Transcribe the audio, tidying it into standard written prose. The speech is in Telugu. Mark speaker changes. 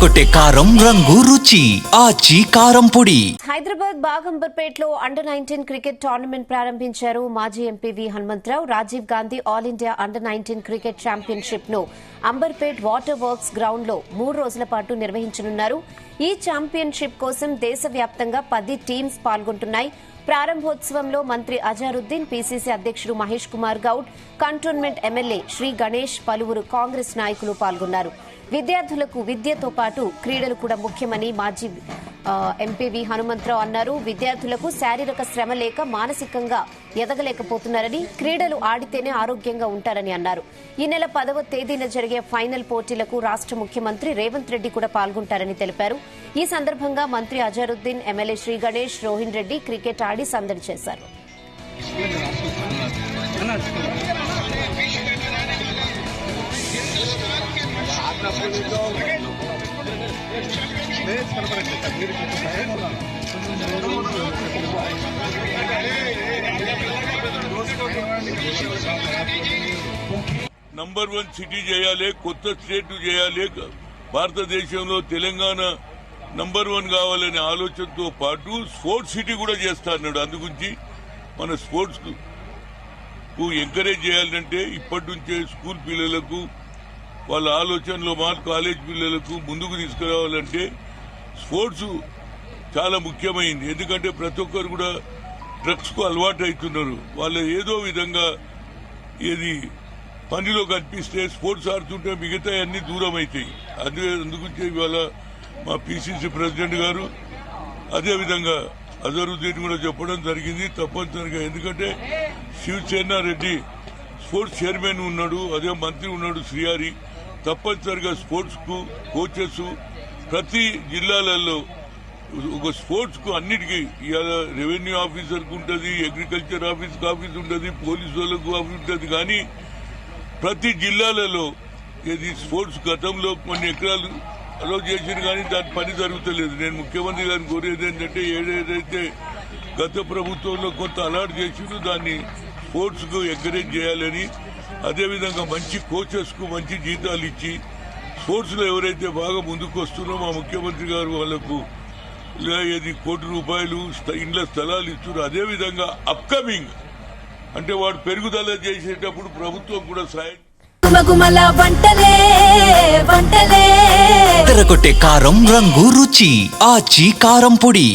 Speaker 1: అదరగొట్టే కారం రంగు రుచి ఆచి కారం పొడి.
Speaker 2: హైదరాబాద్ బాగంబర్పేటలో అండర్ 19 క్రికెట్ టోర్నమెంట్ ప్రారంభించారు. మాజీ MP V Hanumantha Rao Rajiv Gandhi all India under 19 cricket championship ను అంబర్పేట్ వాటర్ వర్క్స్ గ్రౌండ్ లో 3 రోజుల పాటు నిర్వహించనున్నారు. ఈ ఛాంపియన్షిప్ కోసం దేశవ్యాప్తంగా 10 టీమ్స్ పాల్గొంటున్నాయి. ప్రారంభోత్సవంలో మంత్రి అజారుద్దీన్, పీసీసీ అధ్యక్షుడు మహేష్ కుమార్ గౌడ్, కంటోన్మెంట్ ఎమ్మెల్యే శ్రీ గణేష్, పలువురు కాంగ్రెస్ నాయకులు పాల్గొన్నారు. విద్యార్థులకు విద్యతో పాటు క్రీడలు కూడా ముఖ్యమని మాజీ ఎంపీ వి హనుమంతరావు అన్నారు. విద్యార్థులకు శారీరక శ్రమ లేక మానసికంగా ఎదగలేకపోతున్నారని, క్రీడలు ఆడితేనే ఆరోగ్యంగా ఉంటారని అన్నారు. ఈ నెల 10వ తేదీన జరిగే ఫైనల్ పోటీలకు రాష్ట్ర ముఖ్యమంత్రి రేవంత్ రెడ్డి కూడా పాల్గొంటారని తెలిపారు. ఈ సందర్భంగా మంత్రి అజారుద్దీన్, ఎమ్మెల్యే శ్రీ గణేష్, రోహిన్ రెడ్డి క్రికెట్ ఆడి సందడి చేశారు.
Speaker 3: నంబర్ 1 సిటీ చేయాలి, కొత్త స్టేట్ చేయాలి, భారతదేశంలో తెలంగాణ నంబర్ 1 కావాలనే ఆలోచనతో పాటు స్పోర్ట్స్ సిటీ కూడా చేస్తా అన్నాడు. అందుగురించి మన స్పోర్ట్స్ కు ఎంకరేజ్ చేయాలంటే ఇప్పటి నుంచే స్కూల్ పిల్లలకు వాళ్ళ ఆలోచనలో కాలేజ్ పిల్లలకు ముందుకు తీసుకురావాలంటే స్పోర్ట్స్ చాలా ముఖ్యమైంది. ఎందుకంటే ప్రతి ఒక్కరు కూడా డ్రగ్స్ కు అలవాటు అవుతున్నారు. వాళ్ళు ఏదో విధంగా ఏది పనిలో కనిపిస్తే స్పోర్ట్స్ ఆడుతుంటే మిగతా అన్ని దూరం అవుతాయి. అందుగురించి ఇవాళ మా పీసీసీ ప్రెసిడెంట్ గారు అదేవిధంగా అజరుద్దీన్ కూడా చెప్పడం జరిగింది తప్పనిసరిగా. ఎందుకంటే శివసేన రెడ్డి స్పోర్ట్స్ చైర్మన్ ఉన్నాడు, అదే మంత్రి ఉన్నాడు శ్రీహరి. తప్పనిసరిగా స్పోర్ట్స్ కు కోచెస్ ప్రతి జిల్లాలలో ఒక స్పోర్ట్స్ కు అన్నిటికీ ఇవాళ రెవెన్యూ ఆఫీసర్ కు ఉంటుంది, అగ్రికల్చర్ ఆఫీస్ ఉంటుంది, పోలీసు వాళ్ళకు ఆఫీస్ ఉంటుంది. కానీ ప్రతి జిల్లాలలో ఇది స్పోర్ట్స్ గతంలో కొన్ని ఎకరాలు అలో చేసిన కానీ దాని పని జరుగుతలేదు. నేను ముఖ్యమంత్రి గారిని కోరేది ఏంటంటే ఏదైతే గత ప్రభుత్వంలో కొంత అలాట్ చేసిందో దాన్ని స్పోర్ట్స్ కు ఎంకరేజ్ చేయాలని, అదేవిధంగా మంచి కోచెస్ కు మంచి జీతాలు ఇచ్చి స్పోర్ట్స్ లో ఎవరైతే బాగా ముందుకు వస్తున్నారో మా ముఖ్యమంత్రి గారు వాళ్లకు ₹1 కోటి ఇండ్ల స్థలాలు ఇస్తున్నారు. అదేవిధంగా అప్కమింగ్ అంటే వాడు పెరుగుదల చేసేటప్పుడు ప్రభుత్వం కూడా సాయం.
Speaker 1: అదరగొట్టే కారం రంగు రుచి ఆచి కారం పొడి.